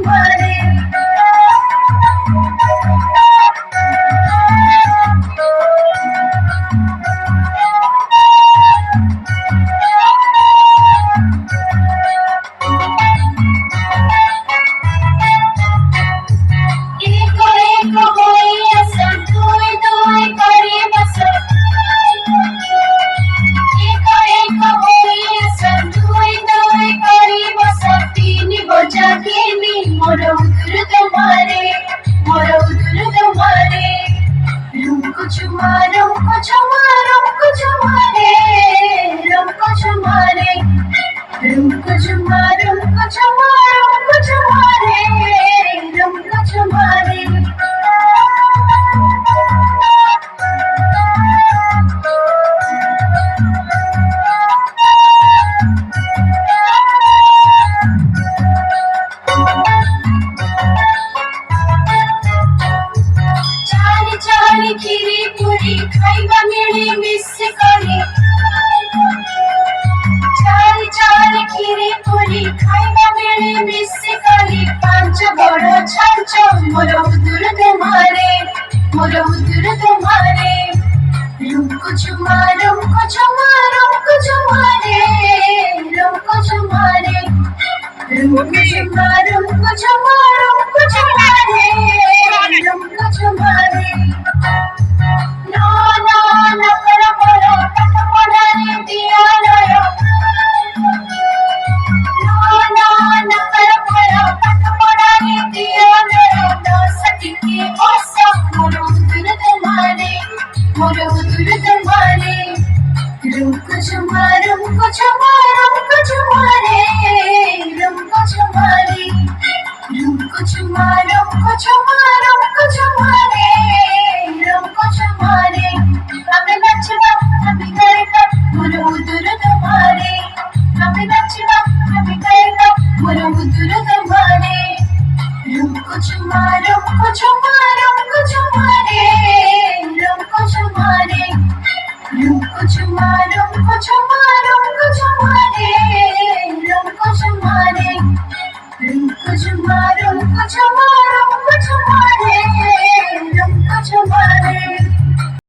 तुम्हारे एक एक होई असं दुई दुई करी बस एक एक होई असं दुई दुई करी बस तीन बजा तीनी मोर उधर तुम्हारे रुमको चुमा रुमको चुमा रुमको चुमारे रुमको चुमारे रुमको चुमा रुमको चुमा रुमको चुमारे रुमको चुमारे चाली चाली खीरी पूरी खाइबा मिली मिस करी चाली चाली खीरी पूरी खाइबा मिली मिस करी पांच बड़ छांच मोर उदर तुम्हारे रुमको चुमा रुमको चुमा रुमको चुमारे रुमको चुमारे रुमको चुमा रुमको चुमा रुमको चुमारे रुमको चुमारे No, no, no करो करो पट पड़ाने दिया नयो No, no, no करो करो पट पड़ाने दिया नयो No सकी के ओसा मोर उदर तुम्हारे रुमको चुमा रुमको चुमा रुमको चुमारे रुमको चुमारे रुमको चुमा रुमको चुमा